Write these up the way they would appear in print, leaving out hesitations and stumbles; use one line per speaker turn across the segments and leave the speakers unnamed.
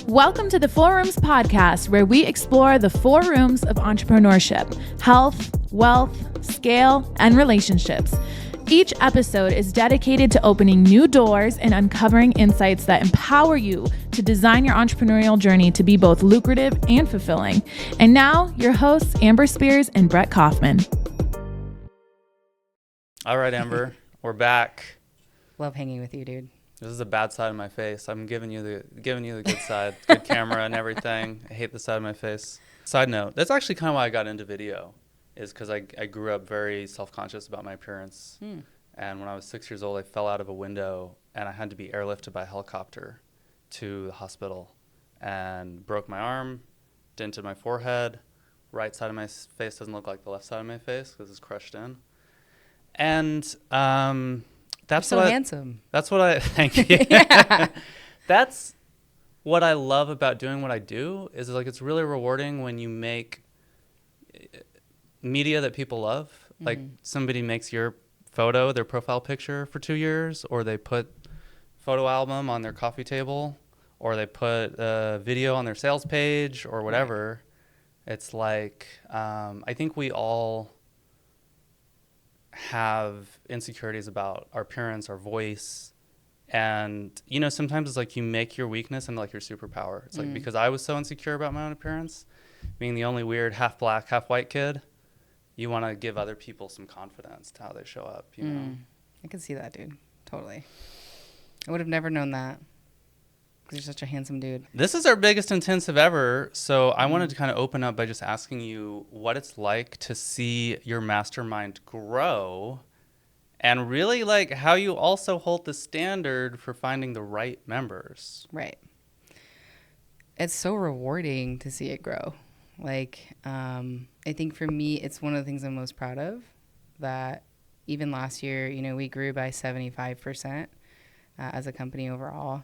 Welcome to the Four Rooms podcast, where we explore the four rooms of entrepreneurship: health, wealth, scale, and relationships. Each episode is dedicated to opening new doors and uncovering insights that empower you to design your entrepreneurial journey to be both lucrative and fulfilling. And now, your hosts, Amber Spears and Brett Kaufman.
All right, Amber, we're back.
Love hanging with you, dude.
This is a bad side of my face. I'm giving you the good side, good camera and everything. I hate the side of my face. Side note, that's actually kind of why I got into video, is because I grew up very self-conscious about my appearance. And when I was 6 years old, I fell out of a window and I had to be airlifted by helicopter to the hospital and broke my arm, dented my forehead. Right side of my face doesn't look like the left side of my face because it's crushed in. And that's
You're so handsome.
That's what I thank you.
Yeah.
That's what I love about doing what I do, is like it's really rewarding when you make media that people love. Mm-hmm. Like somebody makes your photo their profile picture for 2 years, or they put photo album on their coffee table, or they put a video on their sales page or whatever. Right. It's like I think we all have insecurities about our appearance, our voice, and you know, sometimes it's like you make your weakness and like your superpower. It's like, because I was so insecure about my own appearance, being the only weird half black half white kid, you want to give other people some confidence to how they show up, you know.
I can see that, dude. Totally. I would have never known that, because you're such a handsome dude.
This is our biggest intensive ever, so I wanted to kind of open up by just asking you what it's like to see your mastermind grow, and really like how you also hold the standard for finding the right members.
Right. It's so rewarding to see it grow. Like, I think for me, it's one of the things I'm most proud of, that even last year, you know, we grew by 75% as a company overall.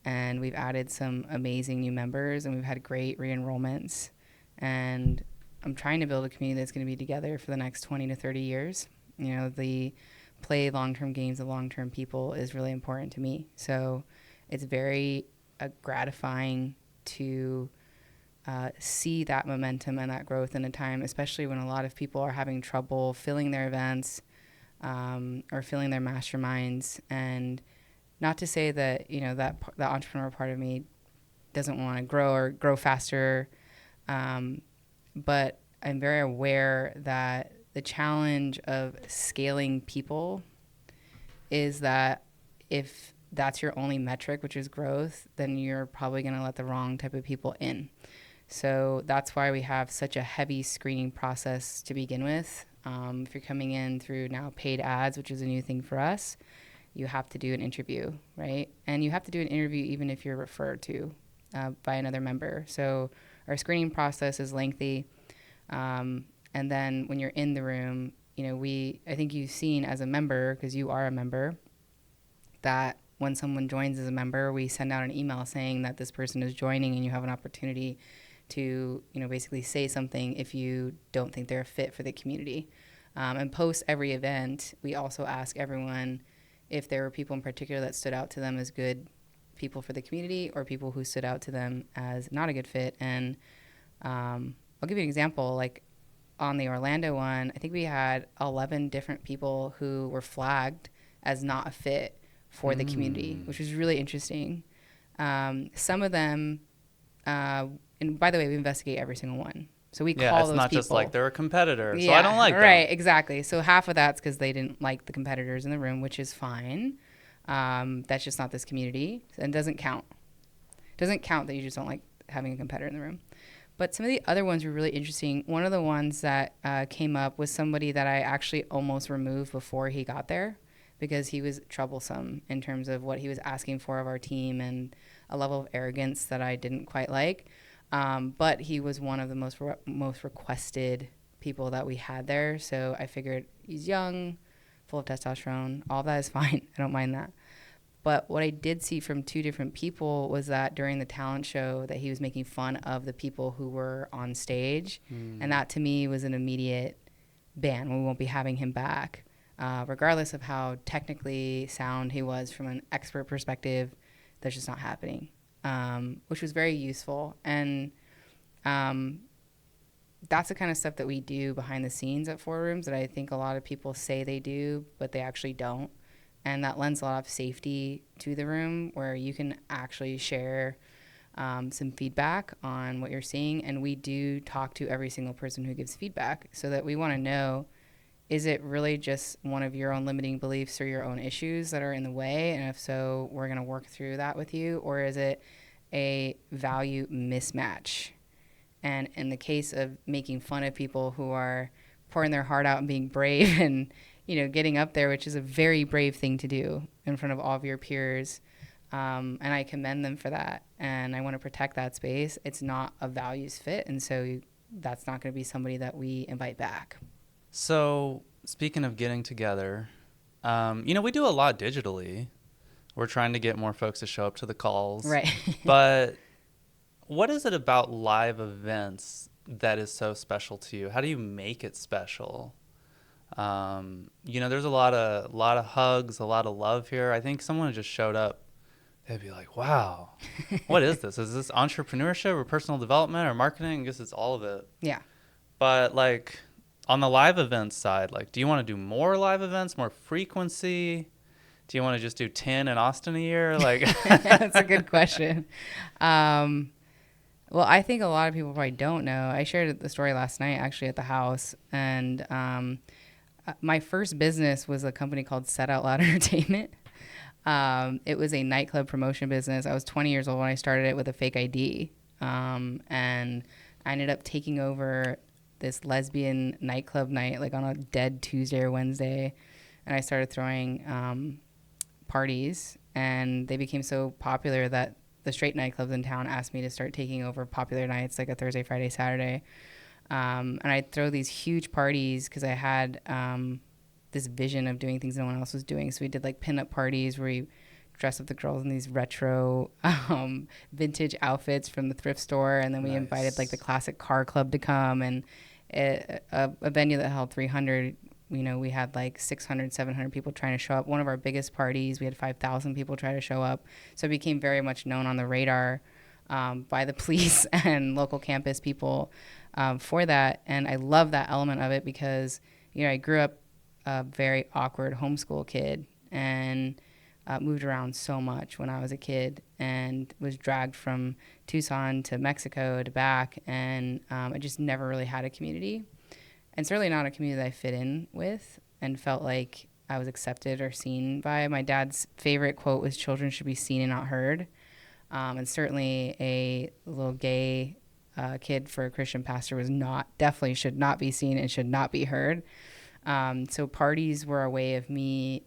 And we've added some amazing new members, and we've had great re-enrollments. And I'm trying to build a community that's going to be together for the next 20 to 30 years. You know, the play long-term games of long-term people is really important to me. So it's very gratifying to see that momentum and that growth in a time, especially when a lot of people are having trouble filling their events or filling their masterminds. And not to say that, you know, that the entrepreneur part of me doesn't want to grow or grow faster, but I'm very aware that the challenge of scaling people is that if that's your only metric, which is growth, then you're probably going to let the wrong type of people in. So that's why we have such a heavy screening process to begin with. If you're coming in through now paid ads, which is a new thing for us, you have to do an interview, right? And you have to do an interview even if you're referred to by another member. So our screening process is lengthy. And then when you're in the room, you know, I think you've seen as a member, because you are a member, that when someone joins as a member, we send out an email saying that this person is joining, and you have an opportunity to, you know, basically say something if you don't think they're a fit for the community. And post every event, we also ask everyone if there were people in particular that stood out to them as good people for the community, or people who stood out to them as not a good fit. And I'll give you an example. Like on the Orlando one, I think we had 11 different people who were flagged as not a fit for the community, which was really interesting. Some of them, and by the way, we investigate every single one. So we call those people. Yeah, it's
not just like they're a competitor, so
yeah,
I don't like them.
Right, exactly. So half of that's because they didn't like the competitors in the room, which is fine. That's just not this community, and doesn't count. It doesn't count that you just don't like having a competitor in the room. But some of the other ones were really interesting. One of the ones that came up was somebody that I actually almost removed before he got there, because he was troublesome in terms of what he was asking for of our team and a level of arrogance that I didn't quite like. But he was one of the most requested people that we had there. So I figured he's young, full of testosterone. All that is fine. I don't mind that. But what I did see from two different people was that during the talent show that he was making fun of the people who were on stage. And that to me was an immediate ban. We won't be having him back. Regardless of how technically sound he was from an expert perspective, that's just not happening. which was very useful. And that's the kind of stuff that we do behind the scenes at Four Rooms that I think a lot of people say they do, but they actually don't. And that lends a lot of safety to the room where you can actually share some feedback on what you're seeing. And we do talk to every single person who gives feedback so that we want to know, is it really just one of your own limiting beliefs or your own issues that are in the way? And if so, we're going to work through that with you. Or is it a value mismatch? And in the case of making fun of people who are pouring their heart out and being brave and, getting up there, which is a very brave thing to do in front of all of your peers. And I commend them for that. And I want to protect that space. It's not a values fit. And so that's not going to be somebody that we invite back.
So speaking of getting together, we do a lot digitally. We're trying to get more folks to show up to the calls.
Right.
But what is it about live events that is so special to you? How do you make it special? There's a lot of hugs, a lot of love here. I think someone just showed up. They'd be like, wow, what is this? Is this entrepreneurship or personal development or marketing? I guess it's all of it.
Yeah.
But like on the live events side, like, do you want to do more live events, more frequency? Do you want to just do 10 in Austin a year? Like,
that's a good question. Well, I think a lot of people probably don't know. I shared the story last night actually at the house. And my first business was a company called Set Out Loud Entertainment. It was a nightclub promotion business. I was 20 years old when I started it with a fake ID. And I ended up taking over this lesbian nightclub night, like on a dead Tuesday or Wednesday. And I started throwing parties. And they became so popular that the straight nightclubs in town asked me to start taking over popular nights, like a Thursday, Friday, Saturday. And I'd throw these huge parties because I had this vision of doing things no one else was doing. So we did like pinup parties where we dress up the girls in these retro vintage outfits from the thrift store. And then we invited like the classic car club to come. And a venue that held 300, we had like 600, 700 people trying to show up. One of our biggest parties, we had 5,000 people try to show up. So it became very much known on the radar by the police and local campus people for that. And I love that element of it because, I grew up a very awkward homeschool kid and moved around so much when I was a kid and was dragged from Tucson to Mexico to back. And I just never really had a community. And certainly not a community that I fit in with and felt like I was accepted or seen by. My dad's favorite quote was, "Children should be seen and not heard." And certainly a little gay kid for a Christian pastor definitely should not be seen and should not be heard. So parties were a way of me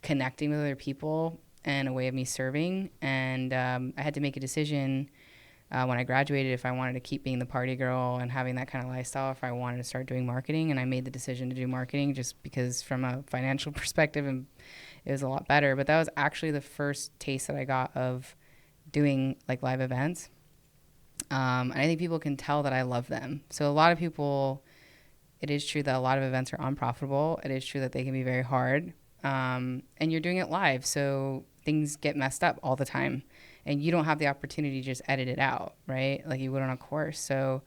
connecting with other people and a way of me serving. And I had to make a decision when I graduated if I wanted to keep being the party girl and having that kind of lifestyle, if I wanted to start doing marketing. And I made the decision to do marketing just because from a financial perspective it was a lot better. But that was actually the first taste that I got of doing like live events. And I think people can tell that I love them. So a lot of people, it is true that a lot of events are unprofitable. It is true that they can be very hard. And you're doing it live, so things get messed up all the time. And you don't have the opportunity to just edit it out, right? Like you would on a course. So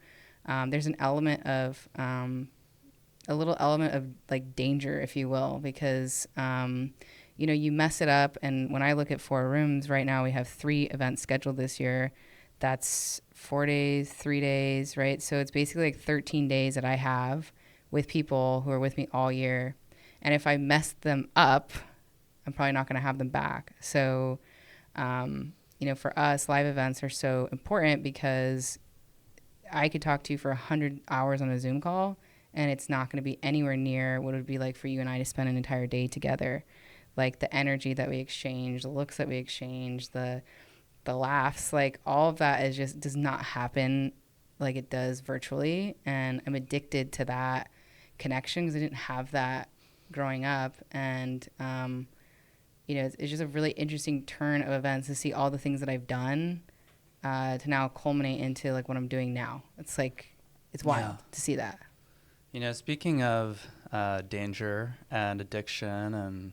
there's an element of, a little element of like danger, if you will, because, you mess it up. And when I look at Four Rooms right now, we have 3 events scheduled this year. That's 4 days, 3 days, right? So it's basically like 13 days that I have with people who are with me all year. And if I mess them up, I'm probably not going to have them back. So, for us, live events are so important because I could talk to you for 100 hours on a Zoom call, and it's not going to be anywhere near what it would be like for you and I to spend an entire day together. Like the energy that we exchange, the looks that we exchange, the laughs, like all of that does not happen like it does virtually. And I'm addicted to that connection because I didn't have that growing up. And, it's just a really interesting turn of events to see all the things that I've done to now culminate into like what I'm doing now. It's like, it's wild to see that.
Speaking of danger and addiction and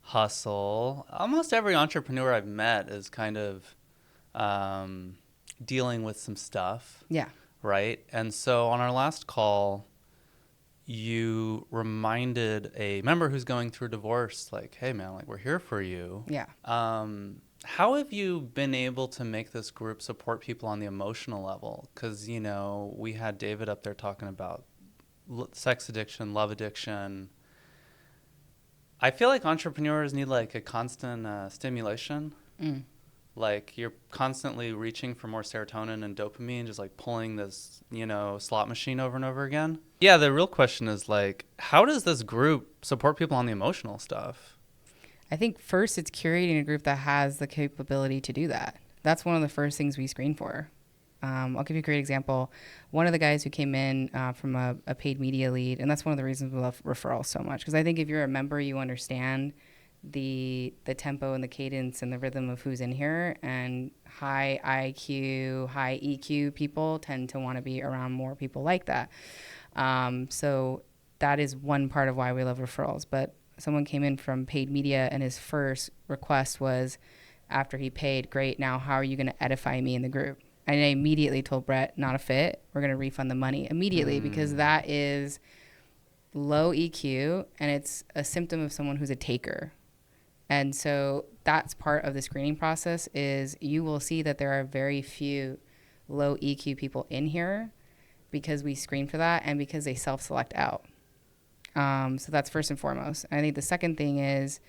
hustle, almost every entrepreneur I've met is kind of dealing with some stuff.
Yeah.
Right. And so on our last call, you reminded a member who's going through divorce, like, hey, man, like, we're here for you.
Yeah.
How have you been able to make this group support people on the emotional level? Because, you know, we had David up there talking about sex addiction, love addiction. I feel like entrepreneurs need like a constant stimulation. Like you're constantly reaching for more serotonin and dopamine, just like pulling this, you know, slot machine over and over again. Yeah, the real question is like, how does this group support people on the emotional stuff?
I think first it's curating a group that has the capability to do that. That's one of the first things we screen for. I'll give you a great example. One of the guys who came in from a paid media lead, and that's one of the reasons we love referrals so much, because I think if you're a member, you understand the tempo and the cadence and the rhythm of who's in here, and high IQ, high EQ people tend to want to be around more people like that. So that is one part of why we love referrals. But someone came in from paid media, and his first request was, after he paid, great, now how are you going to edify me in the group? And I immediately told Brett, not a fit. We're going to refund the money immediately, because that is low EQ, and it's a symptom of someone who's a taker. And so that's part of the screening process, is you will see that there are very few low EQ people in here because we screen for that and because they self-select out. So that's first and foremost. And I think the second thing is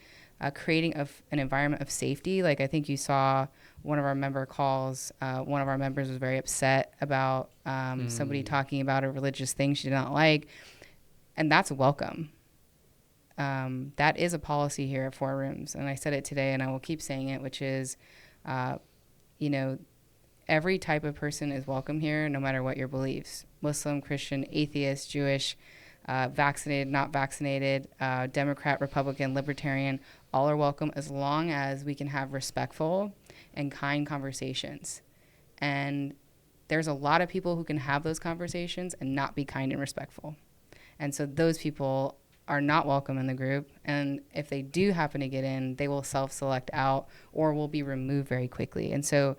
creating an environment of safety. Like I think you saw one of our member calls, one of our members was very upset about somebody talking about a religious thing she did not like. And that's welcome. That is a policy here at Four Rooms. And I said it today, and I will keep saying it, which is, you know, every type of person is welcome here, no matter what your beliefs. Muslim, Christian, atheist, Jewish, vaccinated, not vaccinated, Democrat, Republican, Libertarian, all are welcome, as long as we can have respectful and kind conversations. And there's a lot of people who can have those conversations and not be kind and respectful. And so those people are not welcome in the group. And if they do happen to get in, they will self-select out or will be removed very quickly. And so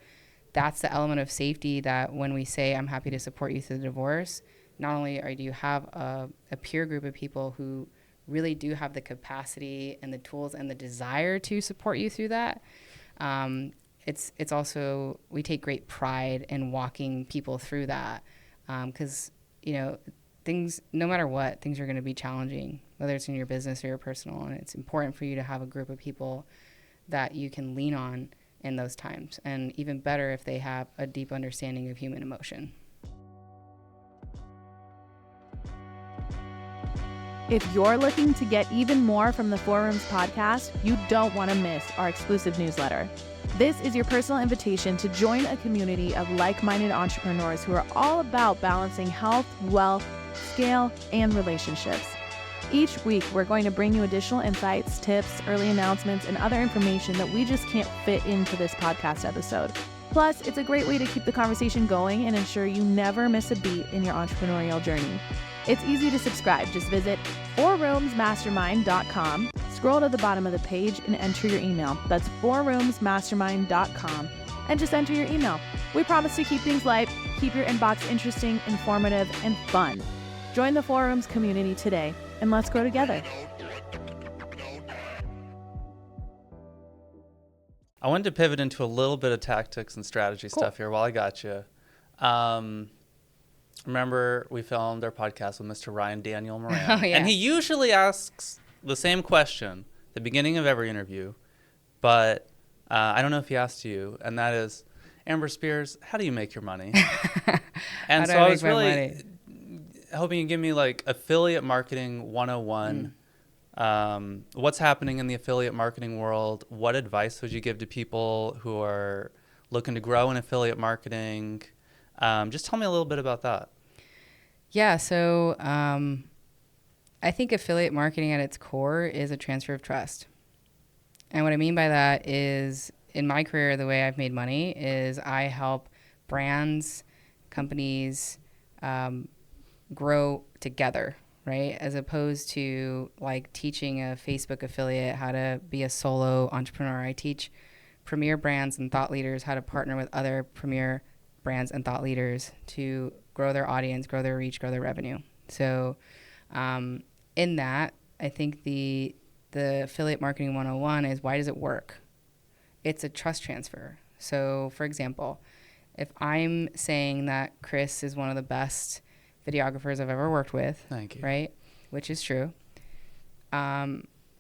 that's the element of safety that when we say, I'm happy to support you through the divorce, not only do you have a peer group of people who really do have the capacity and the tools and the desire to support you through that, it's also, we take great pride in walking people through that, because, you know, things, no matter what, things are going to be challenging, whether it's in your business or your personal, and it's important for you to have a group of people that you can lean on in those times, and even better if they have a deep understanding of human emotion.
If you're looking to get even more from the Four Rooms podcast, you don't want to miss our exclusive newsletter. This is your personal invitation to join a community of like-minded entrepreneurs who are all about balancing health, wealth, scale, and relationships. Each week, we're going to bring you additional insights, tips, early announcements, and other information that we just can't fit into this podcast episode. Plus, it's a great way to keep the conversation going and ensure you never miss a beat in your entrepreneurial journey. It's easy to subscribe. Just visit fourroomsmastermind.com, scroll to the bottom of the page, and enter your email. That's fourroomsmastermind.com, and just enter your email. We promise to keep things light, keep your inbox interesting, informative, and fun. Join the Four Rooms community today, and let's grow together.
I wanted to pivot into a little bit of tactics and strategy stuff here while I got you. Remember, we filmed our podcast with Mr. Ryan Daniel Moran.
Oh, yeah.
And he usually asks the same question at the beginning of every interview, but I don't know if he asked you, and that is, Amber Spears, how do you make your money? And so I was really hoping you'd give me like affiliate marketing 101. What's happening in the affiliate marketing world? What advice would you give to people who are looking to grow in affiliate marketing? Just tell me a little bit about that.
Yeah, so I think affiliate marketing at its core is a transfer of trust. And what I mean by that is, in my career, the way I've made money is I help brands, companies grow together, right? As opposed to like teaching a Facebook affiliate how to be a solo entrepreneur. I teach premier brands and thought leaders how to partner with other premier brands and thought leaders to grow their audience, grow their reach, grow their revenue. So in that, I think the affiliate marketing 101 is, why does it work? It's a trust transfer. So for example, if I'm saying that Chris is one of the best videographers I've ever worked with,
thank you,
right? Which is true.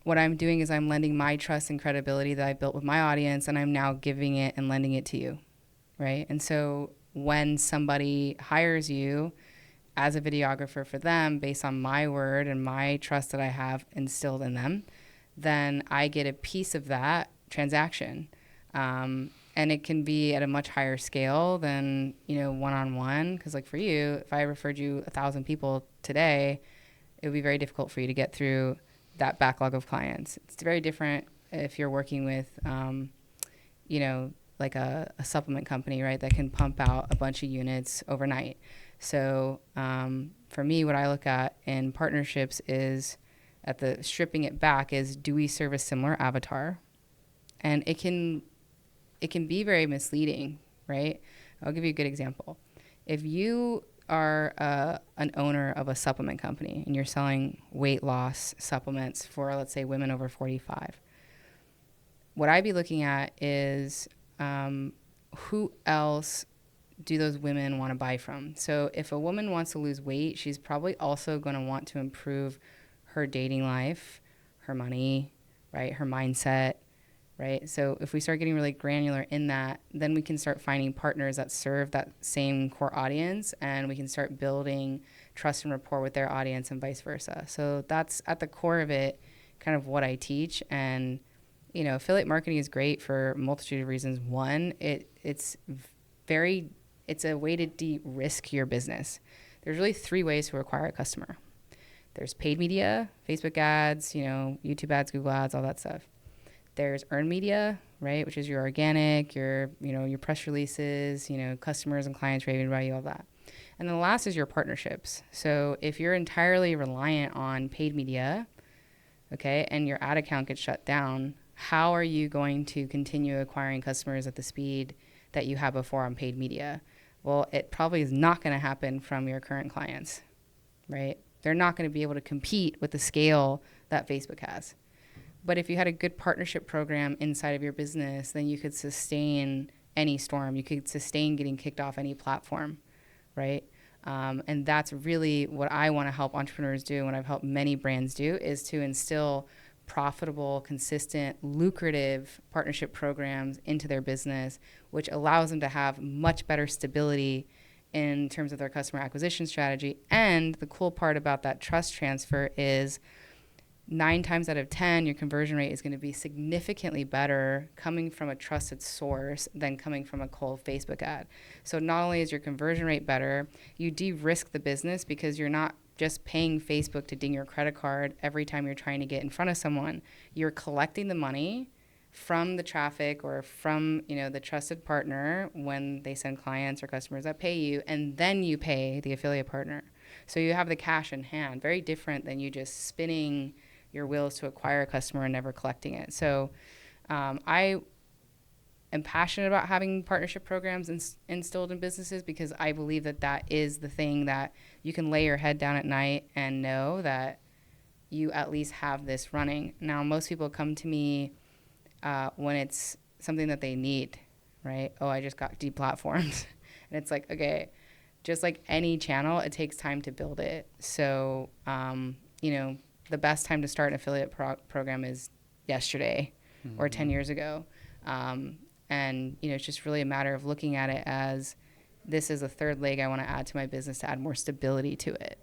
What I'm doing is I'm lending my trust and credibility that I built with my audience, and I'm now giving it and lending it to you, right? And so when somebody hires you as a videographer for them based on my word and my trust that I have instilled in them, then I get a piece of that transaction. And it can be at a much higher scale than, one-on-one. Because like for you, if I referred you 1,000 people today, it would be very difficult for you to get through that backlog of clients. It's very different if you're working with, like a supplement company, right, that can pump out a bunch of units overnight. So for me, what I look at in partnerships is stripping it back is, do we serve a similar avatar? And it can be very misleading, right? I'll give you a good example. If you are an owner of a supplement company and you're selling weight loss supplements for, let's say, women over 45, what I'd be looking at is who else do those women want to buy from? So if a woman wants to lose weight, she's probably also going to want to improve her dating life, her money, right, her mindset, right? So if we start getting really granular in that, then we can start finding partners that serve that same core audience, and we can start building trust and rapport with their audience and vice versa. So that's at the core of it, kind of what I teach. And, affiliate marketing is great for a multitude of reasons. One, it's a way to de-risk your business. There's really 3 ways to acquire a customer. There's paid media, Facebook ads, YouTube ads, Google ads, all that stuff. There's earned media, right, which is your organic, your press releases, customers and clients raving about you, all that. And then the last is your partnerships. So if you're entirely reliant on paid media, okay, and your ad account gets shut down, how are you going to continue acquiring customers at the speed that you had before on paid media? Well, it probably is not going to happen from your current clients, right? They're not going to be able to compete with the scale that Facebook has. But if you had a good partnership program inside of your business, then you could sustain any storm. You could sustain getting kicked off any platform, right? And that's really what I want to help entrepreneurs do, and what I've helped many brands do, is to instill profitable, consistent, lucrative partnership programs into their business, which allows them to have much better stability in terms of their customer acquisition strategy. And the cool part about that trust transfer is 9 times out of 10, your conversion rate is going to be significantly better coming from a trusted source than coming from a cold Facebook ad. So not only is your conversion rate better, you de-risk the business because you're not just paying Facebook to ding your credit card every time you're trying to get in front of someone. You're collecting the money from the traffic or from the trusted partner when they send clients or customers that pay you, and then you pay the affiliate partner. So you have the cash in hand. Very different than you just spinning your wheels to acquire a customer and never collecting it. So I am passionate about having partnership programs instilled in businesses, because I believe that is the thing that you can lay your head down at night and know that you at least have this running. Now, most people come to me when it's something that they need, right? Oh, I just got deplatformed. And it's like, okay, just like any channel, it takes time to build it. So, the best time to start an affiliate program is yesterday or 10 years ago. And, it's just really a matter of looking at it as, this is a third leg I want to add to my business to add more stability to it.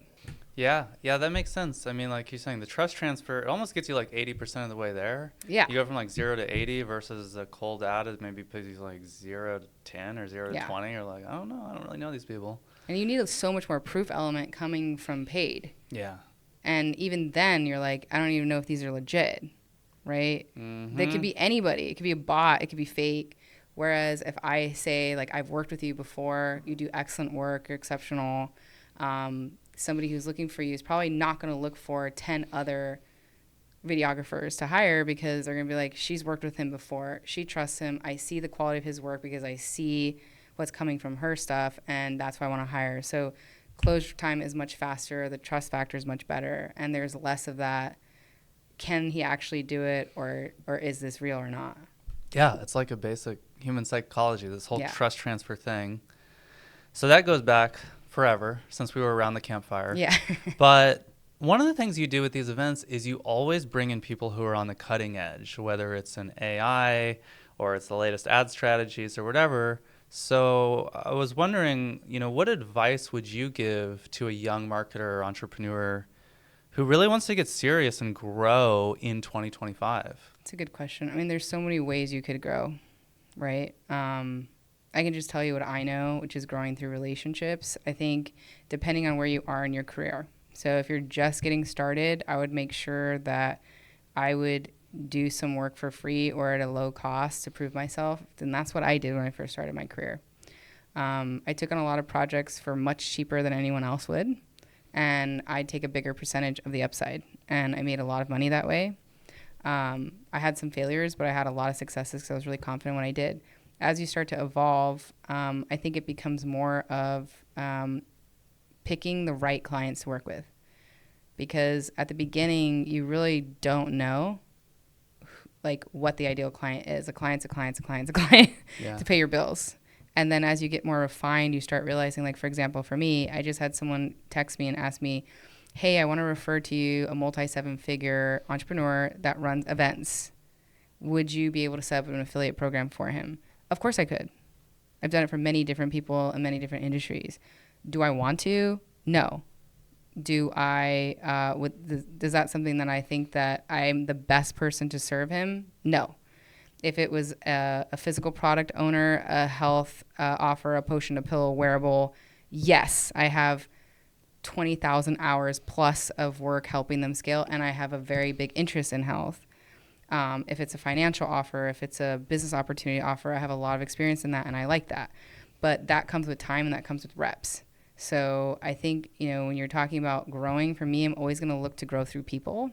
Yeah, that makes sense. I mean, like you're saying, the trust transfer, it almost gets you like 80% of the way there.
Yeah.
You go from like 0 to 80 versus a cold ad is maybe like 0 to 10 or 0 to 20. You're like, I don't know. I don't really know these people. And
you need so much more proof element coming from paid.
Yeah.
And even then, you're like, I don't even know if these are legit, right?
Mm-hmm.
They could be anybody. It could be a bot. It could be fake. Whereas if I say, like, I've worked with you before, you do excellent work, you're exceptional, somebody who's looking for you is probably not going to look for 10 other videographers to hire because they're going to be like, she's worked with him before. She trusts him. I see the quality of his work because I see what's coming from her stuff, and that's why I want to hire. So closure time is much faster. The trust factor is much better, and there's less of that. Can he actually do it, or is this real or not?
Yeah, it's like a basic human psychology, this whole
Yeah.
trust transfer thing. So that goes back forever since we were around the campfire.
Yeah.
But one of the things you do with these events is you always bring in people who are on the cutting edge, whether it's an AI or it's the latest ad strategies or whatever. So I was wondering, what advice would you give to a young marketer or entrepreneur who really wants to get serious and grow in 2025?
It's a good question. I mean, there's so many ways you could grow, right? I can just tell you what I know, which is growing through relationships. I think depending on where you are in your career. So if you're just getting started, I would make sure that I would do some work for free or at a low cost to prove myself. And that's what I did when I first started my career. I took on a lot of projects for much cheaper than anyone else would. And I'd take a bigger percentage of the upside. And I made a lot of money that way. I had some failures, but I had a lot of successes because I was really confident when I did. As you start to evolve, I think it becomes more of picking the right clients to work with. Because at the beginning, you really don't know like what the ideal client is. A client's a client's a client's a client
Yeah.
to pay your bills. And then as you get more refined, you start realizing, like, for example, for me, I just had someone text me and ask me, hey, I want to refer to you a multi-7-figure entrepreneur that runs events. Would you be able to set up an affiliate program for him? Of course I could. I've done it for many different people in many different industries. Do I want to? No. Do I, is that something that I think that I'm the best person to serve him? No. If it was a physical product owner, a health offer, a potion, a pill, wearable, yes, I have 20,000 hours plus of work helping them scale, and I have a very big interest in health. If it's a financial offer, if it's a business opportunity offer, I have a lot of experience in that, and I like that. But that comes with time, and that comes with reps. So I think, when you're talking about growing, for me, I'm always going to look to grow through people.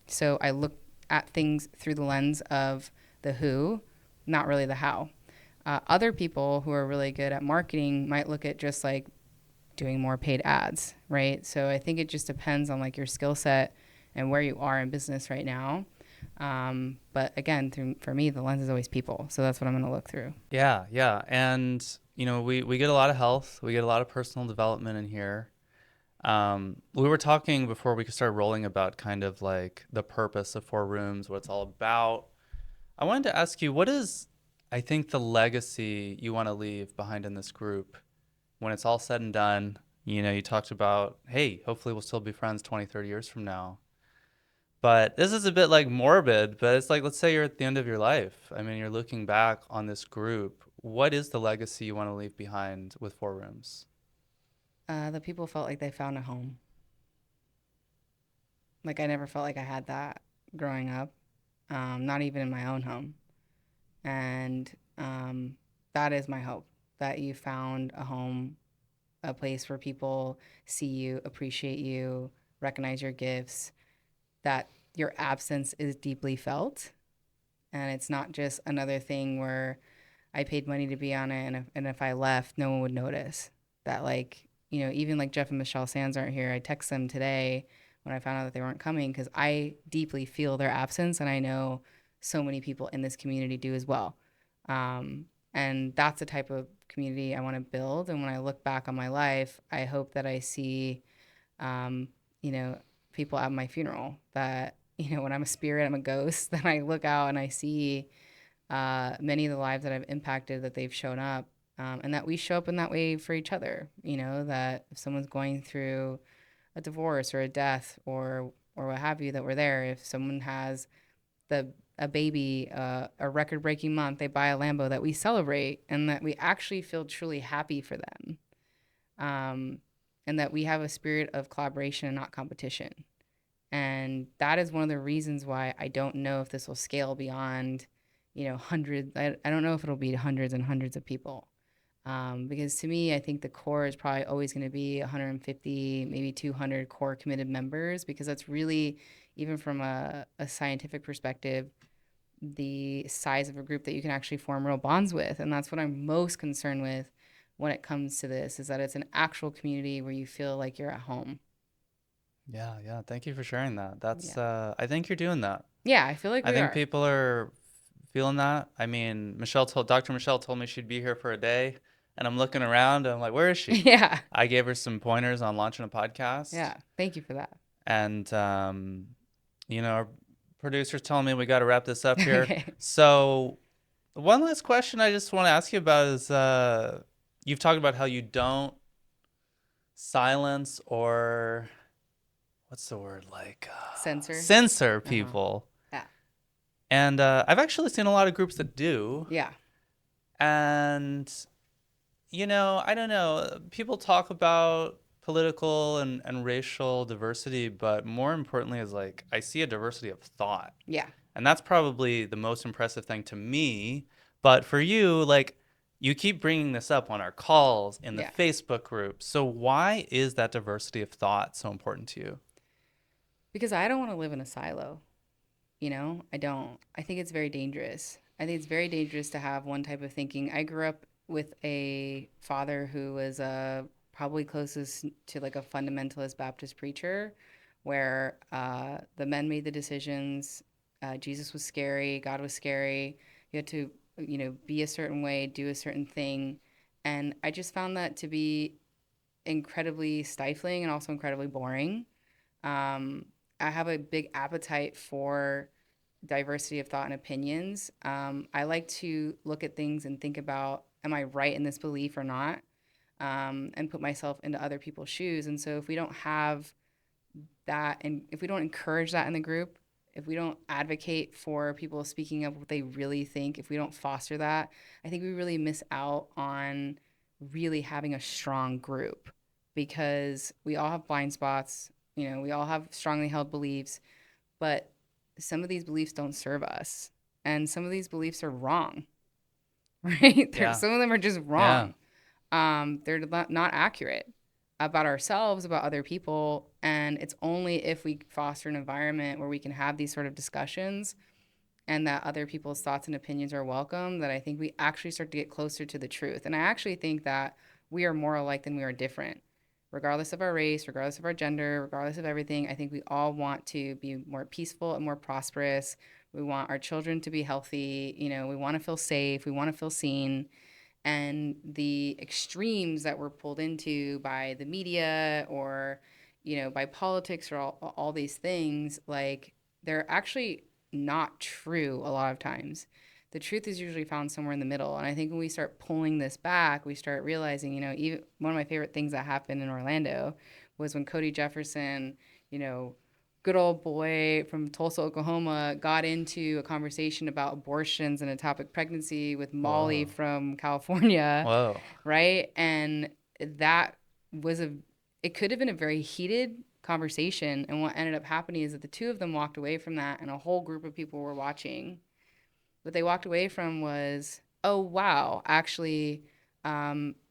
So I look at things through the lens of the who, not really the how. Other people who are really good at marketing might look at just like doing more paid ads, right? So I think it just depends on like your skill set and where you are in business right now. But again, for me, the lens is always people. So that's what I'm going to look through.
Yeah, yeah. And, we get a lot of health. We get a lot of personal development in here. We were talking before we could start rolling about kind of like the purpose of Four Rooms, what it's all about. I wanted to ask you, what is, I think, the legacy you want to leave behind in this group when it's all said and done? You talked about, hey, hopefully we'll still be friends 20, 30 years from now. But this is a bit like morbid, but it's like, let's say you're at the end of your life. I mean, you're looking back on this group. What is the legacy you want to leave behind with Four Rooms?
The people felt like they found a home. Like I never felt like I had that growing up, not even in my own home. And that is my hope, that you found a home, a place where people see you, appreciate you, recognize your gifts, that your absence is deeply felt. And it's not just another thing where I paid money to be on it, and if I left, no one would notice. That, like, even like Jeff and Michelle Sands aren't here. I text them today when I found out that they weren't coming because I deeply feel their absence, and I know so many people in this community do as well. And that's the type of community I want to build. And when I look back on my life, I hope that I see, people at my funeral that, when I'm a spirit, I'm a ghost, then I look out and I see many of the lives that I've impacted, that they've shown up, and that we show up in that way for each other. That if someone's going through a divorce or a death or what have you, that we're there. If someone has a baby, a record-breaking month, they buy a Lambo, that we celebrate and that we actually feel truly happy for them, and that we have a spirit of collaboration and not competition. And that is one of the reasons why I don't know if this will scale beyond, hundreds. I don't know if it'll be hundreds and hundreds of people. Because to me, I think the core is probably always going to be 150, maybe 200 core committed members, because that's really, even from a scientific perspective, the size of a group that you can actually form real bonds with. And that's what I'm most concerned with when it comes to this, is that it's an actual community where you feel like you're at home.
Yeah. Thank you for sharing that. That's
Yeah.
I think you're doing that.
Yeah, I feel like
I
we
think
are.
people are feeling that. I mean, Dr. Michelle told me she'd be here for a day, and I'm looking around and I'm like, where is she?
Yeah.
I gave her some pointers on launching a podcast,
Yeah. Thank you for that.
and our producer's telling me we got to wrap this up here.
Okay.
So, one last question I just want to ask you about is you've talked about how you don't silence or what's the word, like censor
Uh-huh.
people.
Yeah.
And I've actually seen a lot of groups that do.
Yeah.
And, I don't know. People talk about political and racial diversity, but more importantly is like I see a diversity of thought.
Yeah.
And that's probably the most impressive thing to me. But for you, like, you keep bringing this up on our calls in the
Yeah.
Facebook group. So why is that diversity of thought so important to you?
Because I don't want to live in a silo. I don't. I think it's very dangerous. I think it's very dangerous to have one type of thinking. I grew up with a father who was probably closest to like a fundamentalist Baptist preacher, where the men made the decisions. Jesus was scary. God was scary. You had to, be a certain way, do a certain thing. And I just found that to be incredibly stifling and also incredibly boring. Um, I have a big appetite for diversity of thought and opinions. I like to look at things and think about, am I right in this belief or not? And put myself into other people's shoes. And so if we don't have that, and if we don't encourage that in the group, if we don't advocate for people speaking up what they really think, if we don't foster that, I think we really miss out on really having a strong group, because we all have blind spots. We all have strongly held beliefs, but some of these beliefs don't serve us. And some of these beliefs are wrong, right?
Yeah.
Some of them are just
Yeah.
wrong. They're not accurate about ourselves, about other people. And it's only if we foster an environment where we can have these sort of discussions and that other people's thoughts and opinions are welcome that I think we actually start to get closer to the truth. And I actually think that we are more alike than we are different. Regardless of our race, regardless of our gender, regardless of everything, I think we all want to be more peaceful and more prosperous. We want our children to be healthy. We want to feel safe. We want to feel seen. And the extremes that we're pulled into by the media or, by politics or all these things, like, they're actually not true a lot of times. The truth is usually found somewhere in the middle. And I think when we start pulling this back, we start realizing, even one of my favorite things that happened in Orlando was when Cody Jefferson, good old boy from Tulsa, Oklahoma, got into a conversation about abortions and ectopic pregnancy with Molly
Whoa.
from California,
Whoa.
right? And that was it could have been a very heated conversation. And what ended up happening is that the two of them walked away from that, and a whole group of people were watching. What they walked away from was, oh, wow, actually,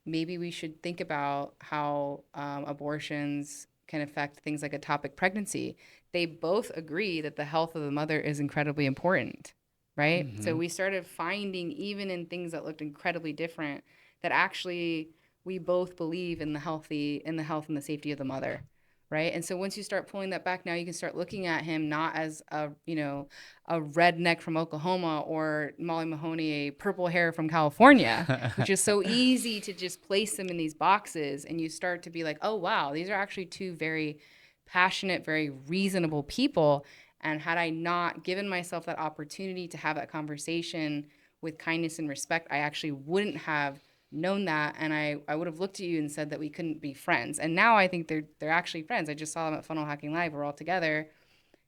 maybe we should think about how abortions can affect things like ectopic pregnancy. They both agree that the health of the mother is incredibly important, right?
Mm-hmm.
So we started finding, even in things that looked incredibly different, that actually we both believe in the health and the safety of the mother, right? And so once you start pulling that back, now you can start looking at him not as a redneck from Oklahoma, or Molly Mahoney, a purple hair from California, which is so easy to just place them in these boxes. And you start to be like, oh, wow, these are actually two very passionate, very reasonable people. And had I not given myself that opportunity to have that conversation with kindness and respect, I actually wouldn't have known that, and I would have looked at you and said that we couldn't be friends. And now I think they're actually friends. I just saw them at Funnel Hacking Live. We're all together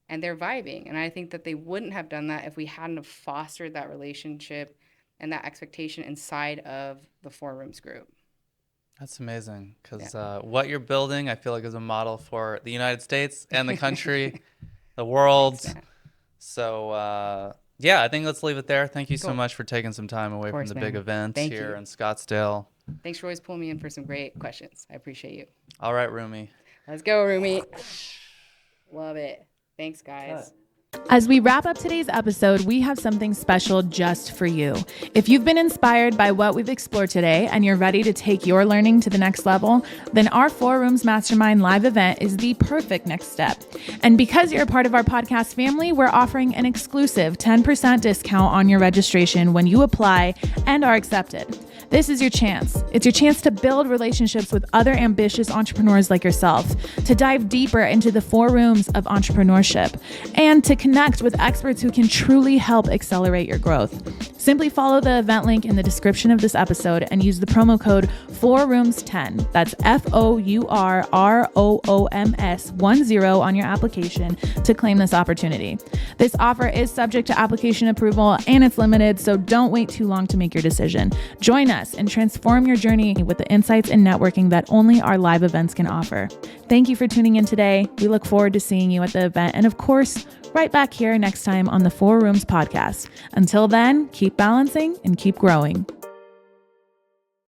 and they're vibing. And I think that they wouldn't have done that if we hadn't have fostered that relationship and that expectation inside of the Four Rooms group.
That's amazing, because what you're building, I feel like, is a model for the United States and the country, the world.
Thanks,
So, I think let's leave it there. Thank you so
Cool.
much for taking some time away
course,
from the
man.
big event
Thank
here
you.
in Scottsdale.
Thanks for always pulling me in for some great questions. I appreciate you.
All right, Rumi.
Let's go, Rumi. Love it. Thanks, guys.
As we wrap up today's episode, we have something special just for you. If you've been inspired by what we've explored today and you're ready to take your learning to the next level, then our 4 Rooms Mastermind live event is the perfect next step. And because you're a part of our podcast family, we're offering an exclusive 10% discount on your registration when you apply and are accepted. This is your chance. It's your chance to build relationships with other ambitious entrepreneurs like yourself, to dive deeper into the 4 rooms of entrepreneurship, and to connect with experts who can truly help accelerate your growth. Simply follow the event link in the description of this episode and use the promo code 4rooms10. That's FOURROOMS10 on your application to claim this opportunity. This offer is subject to application approval and it's limited, so don't wait too long to make your decision. Join us and transform your journey with the insights and networking that only our live events can offer. Thank you for tuning in today. We look forward to seeing you at the event and, of course, right back here next time on the 4 Rooms podcast. Until then, keep balancing and keep growing.